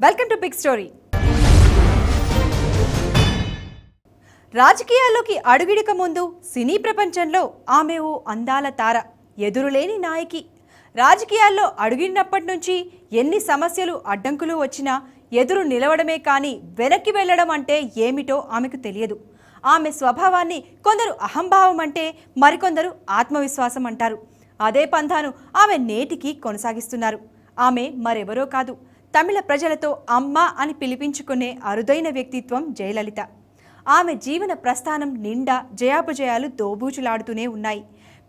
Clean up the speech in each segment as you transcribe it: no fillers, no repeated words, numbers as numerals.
Welcome to big story. రాజకీయాల్లోకి అడుగిడక ముందు సినీ ప్రపంచంలో ఆమె ఓ అందాల తార, ఎదురులేని నాయకి. రాజకీయాల్లో అడుగినప్పటి నుంచి ఎన్ని సమస్యలు అడ్డంకులు వచ్చినా ఎదురు నిలవడమే కానీ వెనక్కి వెళ్ళడం అంటే ఏమిటో ఆమెకు తెలియదు. ఆమె స్వభావాన్ని కొందరు అహంభావం అంటే మరికొందరు ఆత్మవిశ్వాసం అంటారు. అదే పంథాను ఆమె నేటికి కొనసాగిస్తున్నారు. ఆమె మరెవరో కాదు, తమిళ ప్రజలతో అమ్మ అని పిలిపించుకునే అరుదైన వ్యక్తిత్వం జయలలిత. ఆమె జీవన ప్రస్థానం నిండా జయాపజయాలు దోబూచులాడుతూనే ఉన్నాయి.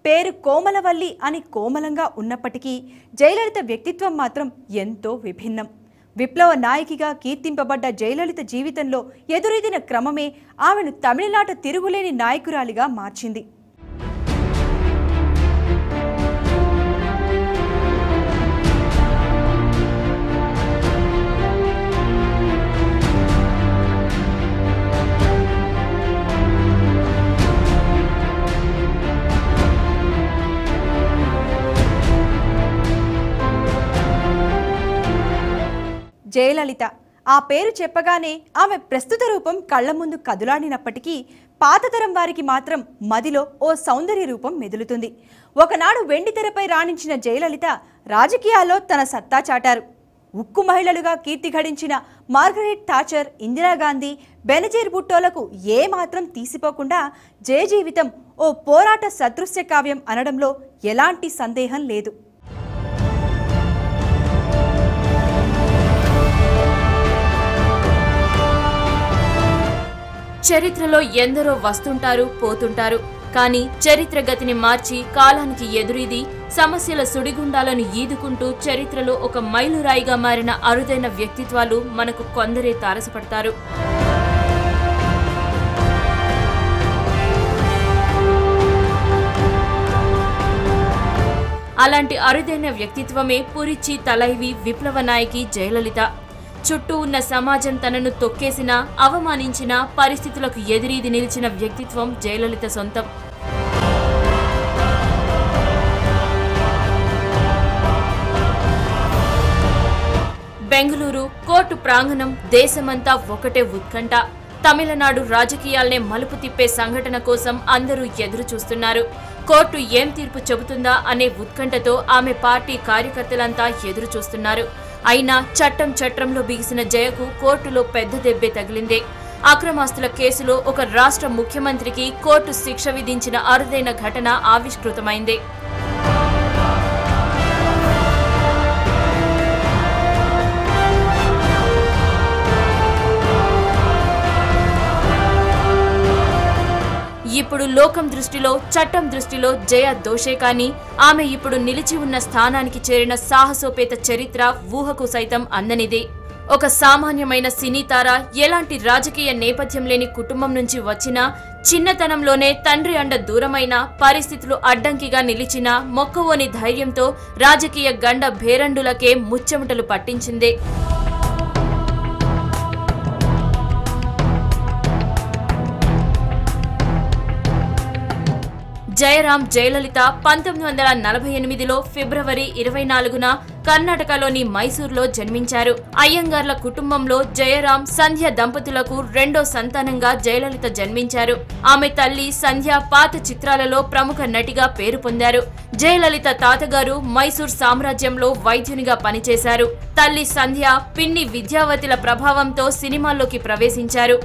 పేరు కోమలవల్లి అని కోమలంగా ఉన్నప్పటికీ జయలలిత వ్యక్తిత్వం మాత్రం ఎంతో విభిన్నం. విప్లవ నాయకిగా కీర్తింపబడ్డ జయలలిత జీవితంలో ఎదురెదిన క్రమమే ఆమెను తమిళనాట తిరుగులేని నాయకురాలిగా మార్చింది. జయలలిత ఆ పేరు చెప్పగానే ఆమె ప్రస్తుత రూపం కళ్ల ముందు కదులాడినప్పటికీ పాతతరం వారికి మాత్రం మదిలో ఓ సౌందర్య రూపం మెదులుతుంది. ఒకనాడు వెండితెరపై రాణించిన జయలలిత రాజకీయాల్లో తన సత్తా చాటారు. ఉక్కు మహిళలుగా కీర్తి గడించిన మార్గరెట్ థాచర్, ఇందిరాగాంధీ, బెనజీర్ భుట్టోలకు ఏమాత్రం తీసిపోకుండా జయ జీవితం ఓ పోరాట సదృశ్య కావ్యం అనడంలో ఎలాంటి సందేహం లేదు. చరిత్రలో ఎందరో వస్తుంటారు, పోతుంటారు. కానీ చరిత్ర గతిని మార్చి కాలానికి ఎదురీది సమస్యల సుడిగుండాలను ఈదుకుంటూ చరిత్రలో ఒక మైలురాయిగా మారిన అరుదైన వ్యక్తిత్వాలు మనకు కొందరే తారసపడతారు. అలాంటి అరుదైన వ్యక్తిత్వమే పురిచి తలైవి విప్లవ నాయకి జయలలిత. చుట్టూ ఉన్న సమాజం తనను తొక్కేసినా, అవమానించిన పరిస్థితులకు ఎదిరీది నిలిచిన వ్యక్తిత్వం జయలలిత సొంతం. బెంగళూరు కోర్టు ప్రాంగణం దేశమంతా ఒకటే ఉత్కంఠ. తమిళనాడు రాజకీయాల్నే మలుపు తిప్పే సంఘటన కోసం అందరూ ఎదురు చూస్తున్నారు. కోర్టు ఏం తీర్పు చెబుతుందా అనే ఉత్కంఠతో ఆమె పార్టీ కార్యకర్తలంతా ఎదురు చూస్తున్నారు. అయినా చట్టంలో బిగిసిన జయకు కోర్టులో పెద్ద దెబ్బే తగిలిందే. అక్రమాస్తుల కేసులో ఒక రాష్ట్ర ముఖ్యమంత్రికి కోర్టు శిక్ష విధించిన అరుదైన ఘటన ఆవిష్కృతమైంది. ఇప్పుడు లోకం దృష్టిలో, చట్టం దృష్టిలో జయ దోషే కానీ ఆమె ఇప్పుడు నిలిచి ఉన్న స్థానానికి చేరిన సాహసోపేత చరిత్ర ఊహకు సైతం అందనిది. ఒక సామాన్యమైన సినీ తార, ఎలాంటి రాజకీయ నేపథ్యం లేని కుటుంబం నుంచి వచ్చినా, చిన్నతనంలోనే తండ్రి అండ దూరమైన, పరిస్థితులు అడ్డంకిగా నిలిచిన మొక్కవోని ధైర్యంతో రాజకీయ గండ భేరండులకే ముచ్చెమటలు పట్టించింది. జయరాం జయలలిత 1948లో ఫిబ్రవరి 24న కర్ణాటకలోని మైసూర్లో జన్మించారు. అయ్యంగార్ల కుటుంబంలో జయరాం, సంధ్య దంపతులకు రెండో సంతానంగా జయలలిత జన్మించారు. ఆమె తల్లి సంధ్య పాత చిత్రాలలో ప్రముఖ నటిగా పేరు పొందారు. జయలలిత తాతగారు మైసూర్ సామ్రాజ్యంలో వైద్యునిగా పనిచేశారు. తల్లి సంధ్య, పిన్ని విద్యావతిల ప్రభావంతో సినిమాల్లోకి ప్రవేశించారు.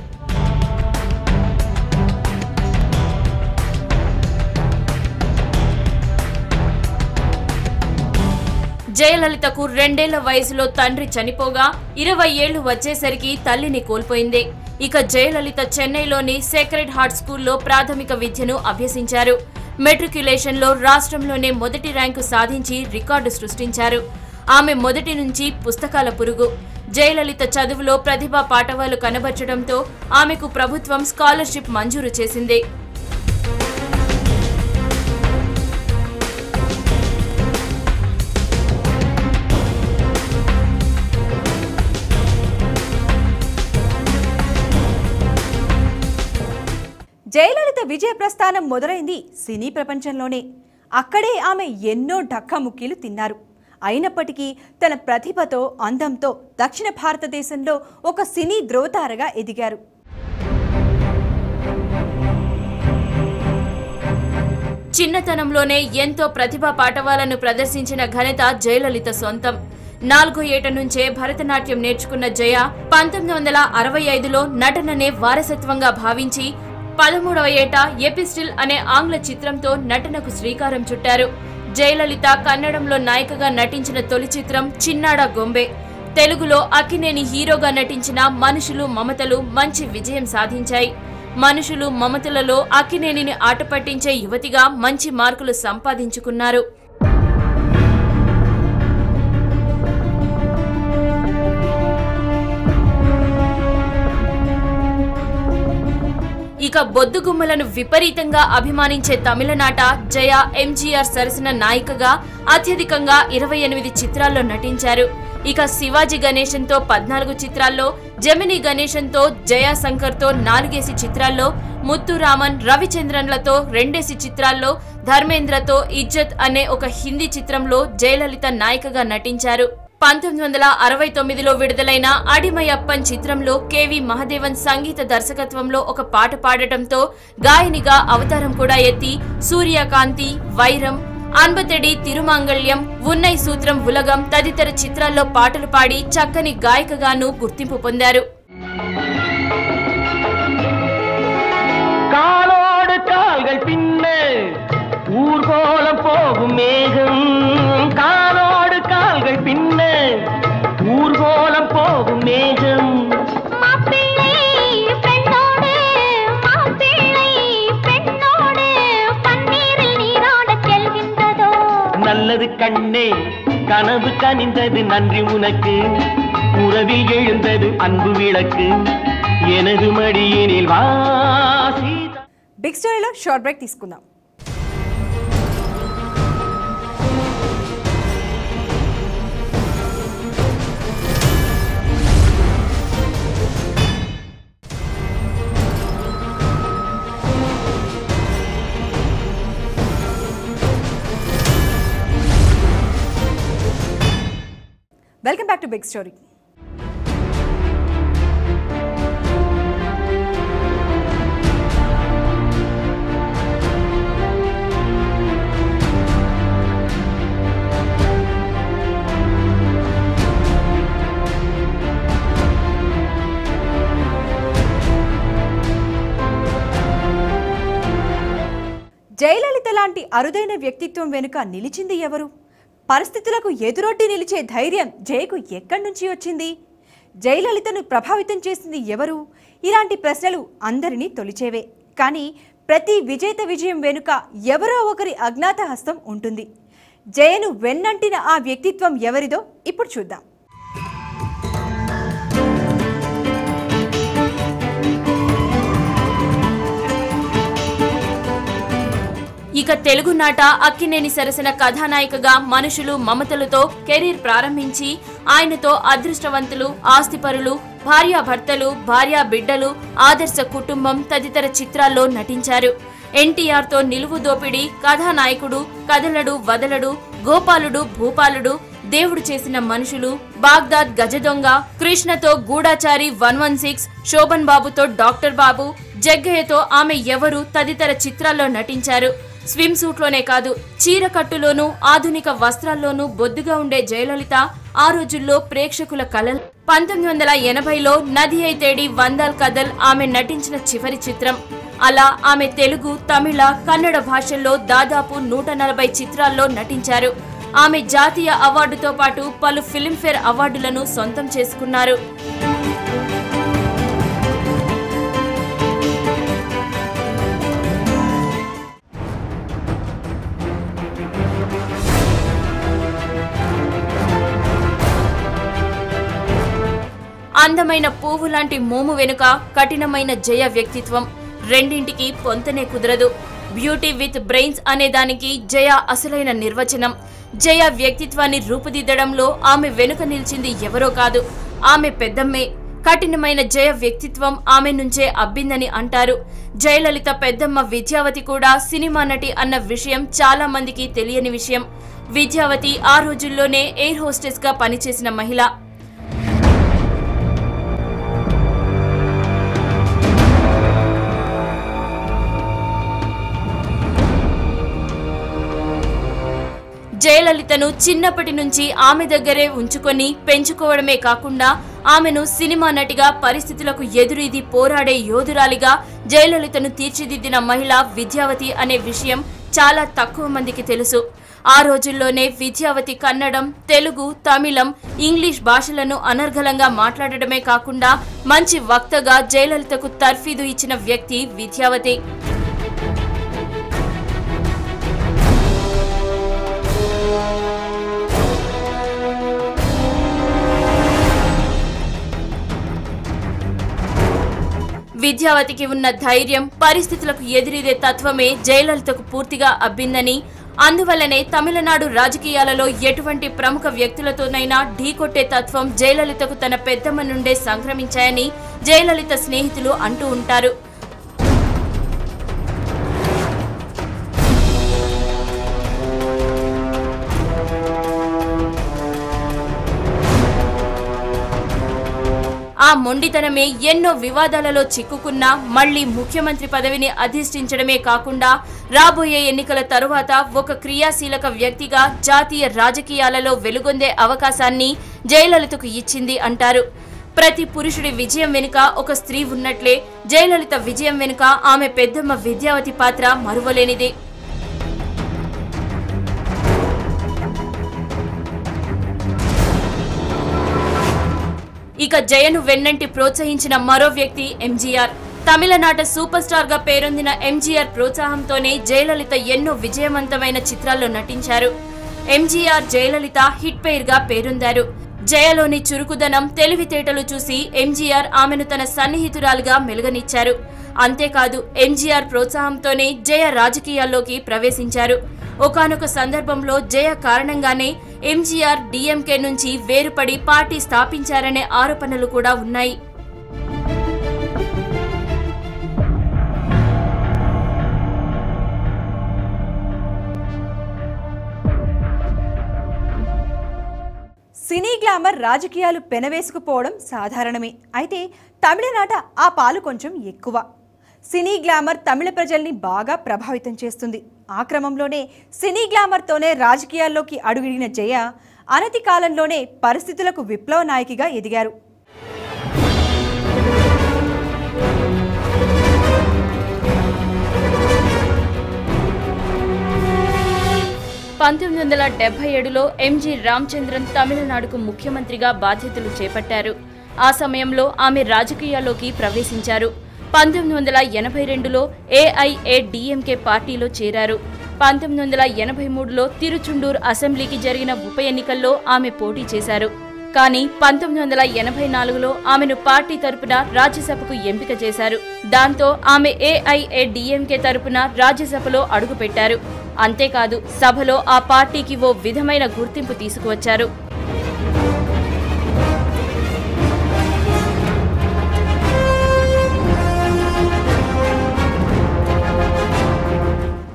జయలలితకు 2 ఏళ్ల వయసులో తండ్రి చనిపోగా 20 ఏళ్లు వచ్చేసరికి తల్లిని కోల్పోయింది. ఇక జయలలిత చెన్నైలోని సేక్రెడ్ హార్ట్ స్కూల్లో ప్రాథమిక విద్యను అభ్యసించారు. మెట్రిక్యులేషన్లో రాష్ట్రంలోనే మొదటి ర్యాంకు సాధించి రికార్డు సృష్టించారు. ఆమె మొదటి నుంచి పుస్తకాల పురుగు. జయలలిత చదువులో ప్రతిభా పాటవాలు కనబర్చడంతో ఆమెకు ప్రభుత్వం స్కాలర్షిప్ మంజూరు చేసింది. జయలలిత విజయ ప్రస్థానం మొదలైంది సినీ ప్రపంచంలోనే. అక్కడే ఆమె ఎన్నో ఢక్కముక్కీలు తిన్నారు. అయినప్పటికీ తన ప్రతిభతో అందంతో దక్షిణ భారతదేశంలో ఒక సినీ ధ్రువతారగా ఎదిగారు. చిన్నతనంలోనే ఎంతో ప్రతిభా పాటవాలను ప్రదర్శించిన ఘనత జయలలిత సొంతం. 4వ ఏట నుంచే భరతనాట్యం నేర్చుకున్న జయ 1965లో నటననే వారసత్వంగా భావించి 13వ ఏట ఎపిస్టిల్ అనే ఆంగ్ల చిత్రంతో నటనకు శ్రీకారం చుట్టారు. జయలలిత కన్నడంలో నాయికగా నటించిన తొలి చిత్రం చిన్నాడ గొంబే. తెలుగులో అక్కినేని హీరోగా నటించిన మనుషులు మమతలు మంచి విజయం సాధించాయి. మనుషులు మమతలలో అక్కినేనిని ఆట పట్టించే యువతిగా మంచి మార్కులు సంపాదించుకున్నారు. ఇక బొద్దుగుమ్మలను విపరీతంగా అభిమానించే తమిళనాట జయ ఎంజీఆర్ సరసన నాయికగా అత్యధికంగా 28 చిత్రాల్లో నటించారు. ఇక శివాజీ గణేశన్తో 14 చిత్రాల్లో, జమినీ గణేశన్తో, జయాశంకర్తో 4 చిత్రాల్లో, ముత్తురామన్, రవిచంద్రన్లతో 2 చిత్రాల్లో, ధర్మేంద్రతో ఇజ్జత్ అనే ఒక హిందీ చిత్రంలో జయలలిత నాయికగా నటించారు. 1969లో విడుదలైన అడిమయప్పన్ చిత్రంలో కేవి మహదేవన్ సంగీత దర్శకత్వంలో ఒక పాట పాడటంతో గాయనిగా అవతారం కూడా ఎత్తి సూర్యకాంతి, వైరం, అన్బతడి తిరుమాంగళ్యం, ఉన్నై సూత్రం ఉలగం తదితర చిత్రాల్లో పాటలు పాడి చక్కని గాయకగాను గుర్తింపు పొందారు. కాలోడు కాల్கள் பின்னே ஊர்கோலம் போகும் மேகம், காலோடு கால்கள் பின்னே ஊர்கோலம் போகும் மேகம். மாப்பிள்ளை பெண்ணோடு மாப்பிள்ளை பெண்ணோடு பன்னீரில் நீராட செல்கின்றதோ. நல்லது கண்ணே கனவு கனிந்தது நன்றி உனக்கு, உறவில் எழுந்தது அன்பு விளக்கு, எனது மடியினில் வாசி. బిగ్ స్టోరీలో షార్ట్ బ్రేక్ తీసుకుందాం. Welcome back to big story. Jayalalithaa లాంటి అరుదైన వ్యక్తిత్వం వెనుక నిలిచింది ఎవరు? పరిస్థితులకు ఎదురొడ్డి నిలిచే ధైర్యం జయకు ఎక్కడి నుంచి వచ్చింది? జయలలితను ప్రభావితం చేసింది ఎవరు? ఇలాంటి ప్రశ్నలు అందరినీ తొలిచేవే. కానీ ప్రతి విజేత విజయం వెనుక ఎవరో ఒకరి అజ్ఞాత హస్తం ఉంటుంది. జయను వెన్నంటిన ఆ వ్యక్తిత్వం ఎవరిదో ఇప్పుడు చూద్దాం. ఇక తెలుగునాట అక్కినేని సరసన కథానాయికగా మనుషులు మమతలతో కెరీర్ ప్రారంభించి ఆయనతో అదృష్టవంతులు, ఆస్తిపరులు, భార్యాభర్తలు, భార్యా బిడ్డలు, ఆదర్శ కుటుంబం తదితర చిత్రాల్లో నటించారు. ఎన్టీఆర్తో నిలువు దోపిడి, కథానాయకుడు, కదలడు వదలడు, గోపాలుడు భూపాలుడు, దేవుడు చేసిన మనుషులు, బాగ్దాద్ గజదొంగ, కృష్ణతో గూఢాచారి 116, శోభన్ బాబుతో డాక్టర్ బాబు, జగ్గయ్యతో ఆమె ఎవరు తదితర చిత్రాల్లో నటించారు. స్విమ్ సూట్లోనే కాదు, చీరకట్టులోనూ ఆధునిక వస్త్రాల్లోనూ బొద్దుగా ఉండే జయలలిత ఆ రోజుల్లో ప్రేక్షకుల కలలు. 1980లో నది అయితేడి వందాల్ కదల్ ఆమె నటించిన చివరి చిత్రం. అలా ఆమె తెలుగు, తమిళ, కన్నడ భాషల్లో దాదాపు 140 చిత్రాల్లో నటించారు. ఆమె జాతీయ అవార్డుతో పాటు పలు ఫిల్మ్ఫేర్ అవార్డులను సొంతం చేసుకున్నారు. అందమైన పువ్వు లాంటి మోము వెనుక కఠినమైన జయ వ్యక్తిత్వం. రెండింటికి పొంతనే కుదరదు. బ్యూటీ విత్ బ్రెయిన్స్ అనే దానికి జయ అసలైన నిర్వచనం. జయ వ్యక్తిత్వాన్ని రూపుదిద్దడంలో ఆమె వెనుక నిలిచింది ఎవరో కాదు, ఆమె పెద్దమ్మే. కఠినమైన జయ వ్యక్తిత్వం ఆమె నుంచే అబ్బిందని అంటారు. జయలలిత పెద్దమ్మ విద్యావతి కూడా సినిమా నటి అన్న విషయం చాలా మందికి తెలియని విషయం. విద్యావతి ఆ రోజుల్లోనే ఎయిర్ హోస్టెస్ గా పనిచేసిన మహిళ. జయలలితను చిన్నప్పటి నుంచి ఆమె దగ్గరే ఉంచుకొని పెంచుకోవడమే కాకుండా ఆమెను సినిమా నటిగా, పరిస్థితులకు ఎదురీది పోరాడే యోధురాలిగా జయలలితను తీర్చిదిద్దిన మహిళ విద్యావతి అనే విషయం చాలా తక్కువ మందికి తెలుసు. ఆ రోజుల్లోనే విద్యావతి కన్నడం, తెలుగు, తమిళం, ఇంగ్లీష్ భాషలను అనర్గళంగా మాట్లాడడమే కాకుండా మంచి వక్తగా జయలలితకు తర్ఫీదు ఇచ్చిన వ్యక్తి విద్యావతి. విద్యావతికి ఉన్న ధైర్యం, పరిస్థితులకు ఎదురీదే తత్వమే జయలలితకు పూర్తిగా అబ్బిందని, అందువల్లనే తమిళనాడు రాజకీయాలలో ఎటువంటి ప్రముఖ వ్యక్తులతోనైనా ఢీకొట్టే తత్వం జయలలితకు తన పెద్దమ్మ నుండే సంక్రమించాయని జయలలిత స్నేహితులు అంటూ ఉంటారు. ఆ మొండితనమే ఎన్నో వివాదాలలో చిక్కుకున్నా మళ్లీ ముఖ్యమంత్రి పదవిని అధిష్ఠించడమే కాకుండా రాబోయే ఎన్నికల తరువాత ఒక క్రియాశీలక వ్యక్తిగా జాతీయ రాజకీయాలలో వెలుగొందే అవకాశాన్ని జయలలితకు ఇచ్చింది అంటారు. ప్రతి పురుషుడి విజయం వెనుక ఒక స్త్రీ ఉన్నట్లే జయలలిత విజయం వెనుక ఆమె పెద్దమ్మ విద్యావతి పాత్ర మరువలేనిది. ఇక జయను వెన్నంటి ప్రోత్సహించిన మరో వ్యక్తి ఎంజీఆర్. తమిళనాట సూపర్ స్టార్ గా పేరొందిన ఎంజీఆర్ ప్రోత్సాహంతోనే జయలలిత ఎన్నో విజయవంతమైన చిత్రాల్లో నటించారు. ఎంజీఆర్, జయలలిత హిట్ పెయిర్ గా పేరొందారు. జయలోని చురుకుదనం, తెలివితేటలు చూసి ఎంజీఆర్ ఆమెను తన సన్నిహితురాలుగా మెలుగనిచ్చారు. అంతేకాదు ఎంజీఆర్ ప్రోత్సాహంతోనే జయ రాజకీయాల్లోకి ప్రవేశించారు. ఒకానొక సందర్భంలో జయ కారణంగానే ఎంజీఆర్ డీఎంకే నుంచి వేరుపడి పార్టీ స్థాపించారనే ఆరోపణలు కూడా ఉన్నాయి. సినీ గ్లామర్ రాజకీయాలు పెనవేసుకుపోవడం సాధారణమే. అయితే తమిళనాట ఆ పాలు కొంచెం ఎక్కువ. సినీ గ్లామర్ తమిళ ప్రజల్ని బాగా ప్రభావితం చేస్తుంది. ఆ క్రమంలోనే సినీ గ్లామర్తోనే రాజకీయాల్లోకి అడుగిడిన జయ అనతి కాలంలోనే పరిస్థితులకు విప్లవ నాయకిగా ఎదిగారు. పంతొమ్మిది 1977లో ఎంజి రామచంద్రన్ తమిళనాడుకు ముఖ్యమంత్రిగా బాధ్యతలు చేపట్టారు. ఆ సమయంలో ఆమె రాజకీయాల్లోకి ప్రవేశించారు. 1982లో ఏఐఏడీఎంకే పార్టీలో చేరారు. 1983లో తిరుచుండూర్ అసెంబ్లీకి జరిగిన ఉప ఎన్నికల్లో ఆమె పోటీ చేశారు. కానీ 1984లో ఆమెను పార్టీ తరపున రాజ్యసభకు ఎంపిక చేశారు. దాంతో ఆమె ఏఐఏడీఎంకే తరపున రాజ్యసభలో అడుగుపెట్టారు. అంతేకాదు సభలో ఆ పార్టీకి ఓ విధమైన గుర్తింపు తీసుకువచ్చారు.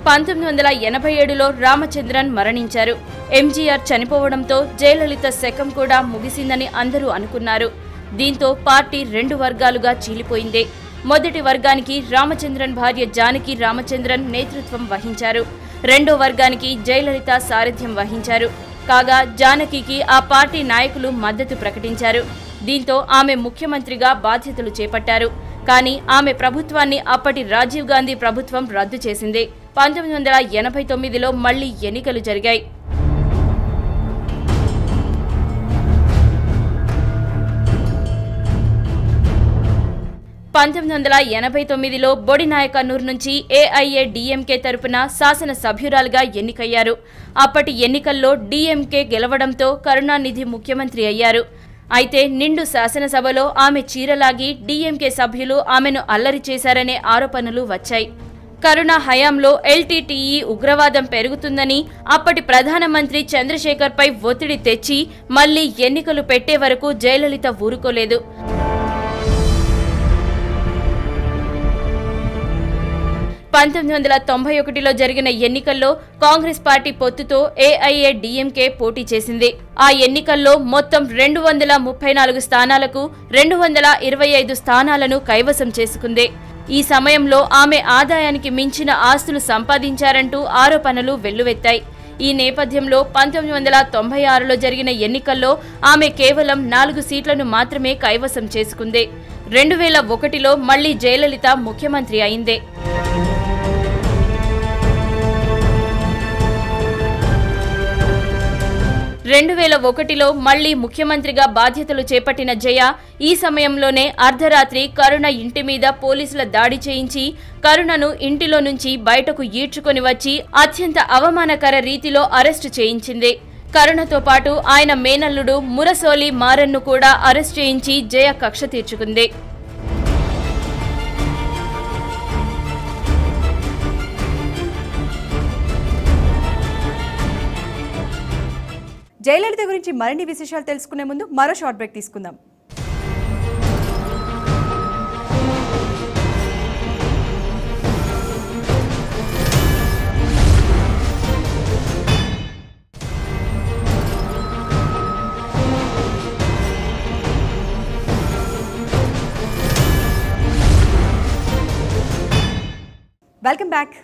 పంతొమ్మిది 1987లో రామచంద్రన్ మరణించారు. ఎంజీఆర్ చనిపోవడంతో జయలలిత శకం కూడా ముగిసిందని అందరూ అనుకున్నారు. దీంతో పార్టీ 2 వర్గాలుగా చీలిపోయింది. మొదటి వర్గానికి రామచంద్రన్ భార్య జానకి రామచంద్రన్ నేతృత్వం వహించారు. రెండో వర్గానికి జయలలిత సారథ్యం వహించారు. కాగా జానకికి ఆ పార్టీ నాయకులు మద్దతు ప్రకటించారు. దీంతో ఆమె ముఖ్యమంత్రిగా బాధ్యతలు చేపట్టారు. కానీ ఆమె ప్రభుత్వాన్ని అప్పటి రాజీవ్ గాంధీ ప్రభుత్వం రద్దు చేసింది. 1989లో మళ్లీ ఎన్నికలు జరిగాయి. 1989లో బొడినాయకన్నూర్ నుంచి ఏఐఏడీఎంకే తరపున శాసన సభ్యురాలుగా ఎన్నికయ్యారు. అప్పటి ఎన్నికల్లో డీఎంకే గెలవడంతో కరుణానిధి ముఖ్యమంత్రి అయ్యారు. అయితే నిండు శాసనసభలో ఆమె చీరలాగి డీఎంకే సభ్యులు ఆమెను అల్లరి చేశారనే ఆరోపణలు వచ్చాయి. కరుణ హయాంలో ఎల్టీటీఈ ఉగ్రవాదం పెరుగుతుందని అప్పటి ప్రధానమంత్రి చంద్రశేఖర్పై ఒత్తిడి తెచ్చి మళ్లీ ఎన్నికలు పెట్టే వరకు జయలలిత ఊరుకోలేదు. 1991లో జరిగిన ఎన్నికల్లో కాంగ్రెస్ పార్టీ పొత్తుతో ఏఐఏడీఎంకే పోటీ చేసింది. ఆ ఎన్నికల్లో మొత్తం 234 స్థానాలకు 225 స్థానాలను కైవసం చేసుకుంది. ఈ సమయంలో ఆమె ఆదాయానికి మించిన ఆస్తులు సంపాదించారంటూ ఆరోపణలు వెల్లువెత్తాయి. ఈ నేపథ్యంలో 1996లో జరిగిన ఎన్నికల్లో ఆమె కేవలం 4 సీట్లను మాత్రమే కైవసం చేసుకుంది. 2001లో మళ్లీ జయలలిత ముఖ్యమంత్రి అయింది. 2001లో మళ్లీ ముఖ్యమంత్రిగా బాధ్యతలు చేపట్టిన జయ ఈ సమయంలోనే అర్ధరాత్రి కరుణ ఇంటి మీద పోలీసుల దాడి చేయించి కరుణను ఇంటిలో నుంచి బయటకు ఈడ్చుకొని వచ్చి అత్యంత అవమానకర రీతిలో అరెస్టు చేయించింది. కరుణతో పాటు ఆయన మేనల్లుడు మురసోలి మారన్ను కూడా అరెస్టు చేయించి జయ కక్ష తీర్చుకుంది. జయలలిత గురించి మరిన్ని విశేషాలు తెలుసుకునే ముందు మరో షార్ట్ బ్రేక్ తీసుకుందాం. Welcome back.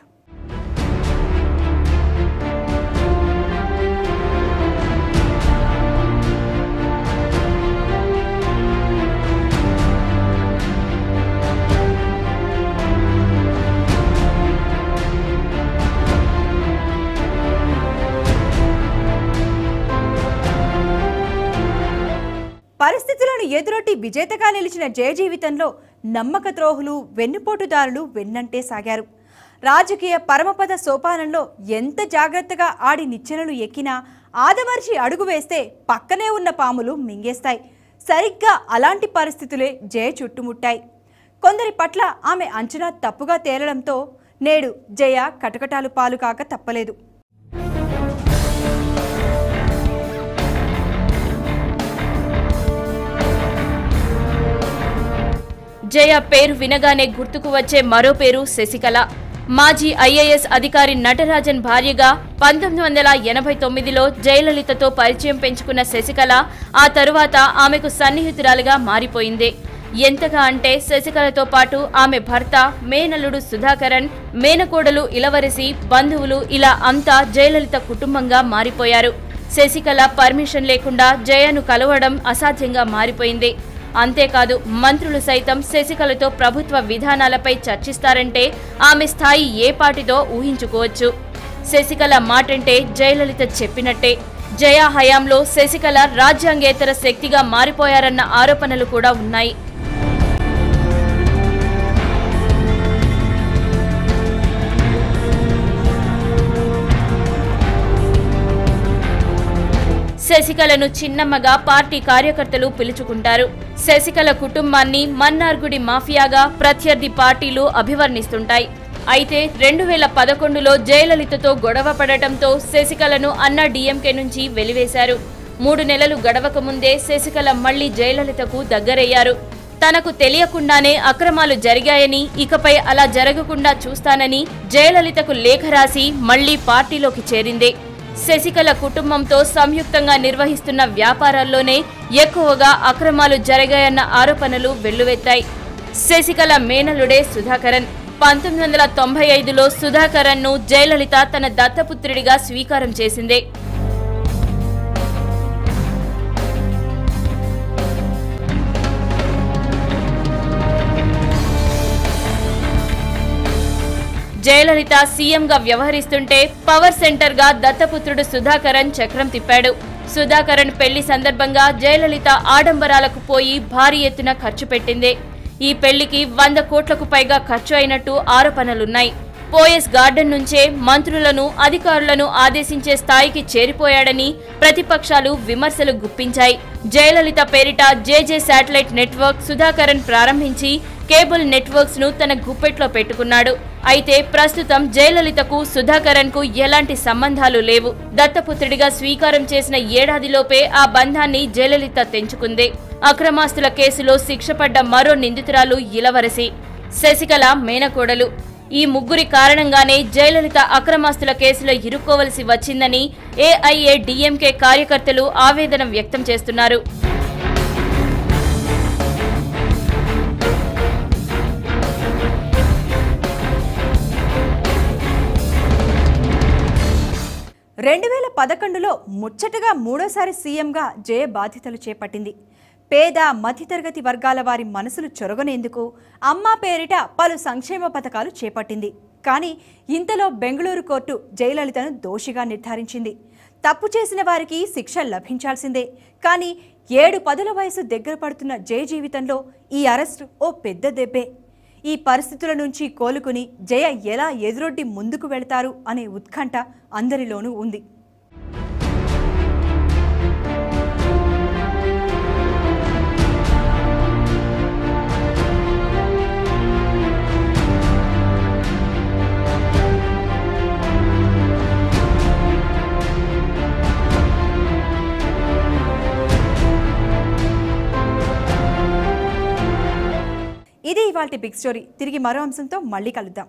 పరిస్థితులను ఎదురొట్టి విజేతగా నిలిచిన జయ జీవితంలో నమ్మక ద్రోహులు, వెన్నుపోటుదారులు వెన్నంటే సాగారు. రాజకీయ పరమపద సోపానంలో ఎంత జాగ్రత్తగా ఆడి నిచ్చెనలు ఎక్కినా ఆదమర్చి అడుగు వేస్తే పక్కనే ఉన్న పాములు మింగేస్తాయి. సరిగ్గా అలాంటి పరిస్థితులే జయ చుట్టుముట్టాయి. కొందరి పట్ల ఆమె అంచనా తప్పుగా తేలడంతో నేడు జయ కటకటాలు పాలు కాక తప్పలేదు. జయ పేరు వినగానే గుర్తుకు వచ్చే మరో పేరు శశికళ. మాజీ ఐఏఎస్ అధికారి నటరాజన్ భార్యగా 1989లో జయలలితతో పరిచయం పెంచుకున్న శశికళ ఆ తరువాత ఆమెకు సన్నిహితురాలుగా మారిపోయింది. ఎంతగా అంటే శశికళతో పాటు ఆమె భర్త, మేనల్లుడు సుధాకరన్, మేనకోడలు ఇలవరసి, బంధువులు ఇలా అంతా జయలలిత కుటుంబంగా మారిపోయారు. శశికళ పర్మిషన్ లేకుండా జయను కలవడం అసాధ్యంగా మారిపోయింది. అంతేకాదు మంత్రులు సైతం శశికళతో ప్రభుత్వ విధానాలపై చర్చిస్తారంటే ఆమె స్థాయి ఏ పాటిదో ఊహించుకోవచ్చు. శశికళ మాటంటే జయలలిత చెప్పినట్టే. జయ హయాంలో శశికళ రాజ్యాంగేతర శక్తిగా మారిపోయారన్న ఆరోపణలు కూడా ఉన్నాయి. శశికళను చిన్నమ్మగా పార్టీ కార్యకర్తలు పిలుచుకుంటారు. శశికళ కుటుంబాన్ని మన్నార్గుడి మాఫియాగా ప్రత్యర్థి పార్టీలు అభివర్ణిస్తుంటాయి. అయితే 2011లో జయలలితతో గొడవ పడటంతో శశికళను అన్నా డీఎంకే నుంచి వెలివేశారు. 3 నెలలు గడవక ముందే శశికళ మళ్లీ జయలలితకు దగ్గరయ్యారు. తనకు తెలియకుండానే అక్రమాలు జరిగాయని, ఇకపై అలా జరగకుండా చూస్తానని జయలలితకు లేఖ రాసి మళ్లీ పార్టీలోకి చేరింది. శశికళ కుటుంబంతో సంయుక్తంగా నిర్వహిస్తున్న వ్యాపారాల్లోనే ఎక్కువగా అక్రమాలు జరిగాయన్న ఆరోపణలు వెల్లువెత్తాయి. శశికళ మేనలుడే సుధాకరన్. 1995లో సుధాకరన్ను జయలలిత తన దత్తపుత్రుడిగా స్వీకారం చేసింది. జయలలిత సీఎంగా వ్యవహరిస్తుంటే పవర్ సెంటర్గా దత్తపుత్రుడు సుధాకరన్ చక్రం తిప్పాడు. సుధాకరన్ పెళ్లి సందర్భంగా జయలలిత ఆడంబరాలకు పోయి భారీ ఎత్తున ఖర్చు పెట్టింది. ఈ పెళ్లికి 100 కోట్లకు పైగా ఖర్చు అయినట్టు ఆరోపణలున్నాయి. పోయస్ గార్డెన్ నుంచే మంత్రులను, అధికారులను ఆదేశించే స్థాయికి చేరిపోయాడని ప్రతిపక్షాలు విమర్శలు గుప్పించాయి. జయలలిత పేరిట జేజే శాటిలైట్ నెట్వర్క్ సుధాకరన్ ప్రారంభించి కేబుల్ నెట్వర్క్స్ ను తన గుప్పెట్లో పెట్టుకున్నాడు. అయితే ప్రస్తుతం జయలలితకు సుధాకరన్ కు ఎలాంటి సంబంధాలు లేవు. దత్తపుత్రుడిగా స్వీకారం చేసిన ఏడాదిలోపే ఆ బంధాన్ని జయలలిత తెంచుకుంది. అక్రమాస్తుల కేసులో శిక్షపడ్డ మరో నిందితురాలు ఇలవరసి, శశికళ మేనకోడలు. ఈ ముగ్గురి కారణంగానే జయలలిత అక్రమాస్తుల కేసులో ఇరుక్కోవలసి వచ్చిందని ఏఐఏడీఎంకే కార్యకర్తలు ఆవేదన వ్యక్తం చేస్తున్నారు. రెండు 2011లో ముచ్చటగా మూడోసారి సీఎంగా జయ బాధ్యతలు చేపట్టింది. పేద మధ్యతరగతి వర్గాల వారి మనసులు చొరగనేందుకు అమ్మా పేరిట పలు సంక్షేమ పథకాలు చేపట్టింది. కానీ ఇంతలో బెంగళూరు కోర్టు జయలలితను దోషిగా నిర్ధారించింది. తప్పు చేసిన వారికి శిక్ష లభించాల్సిందే. కానీ 7-10 వయసు దగ్గర పడుతున్న జయ జీవితంలో ఈ అరెస్టు ఓ పెద్ద దెబ్బే. ఈ పరిస్థితుల నుంచి కోలుకుని జయ ఎలా ఎదురొడ్డి ముందుకు వెళతారు అనే ఉత్కంఠ అందరిలోనూ ఉంది. ఇది ఇవాల్టి బిగ్ స్టోరీ. తిరిగి మరో అంశంతో మళ్ళీ కలుద్దాం.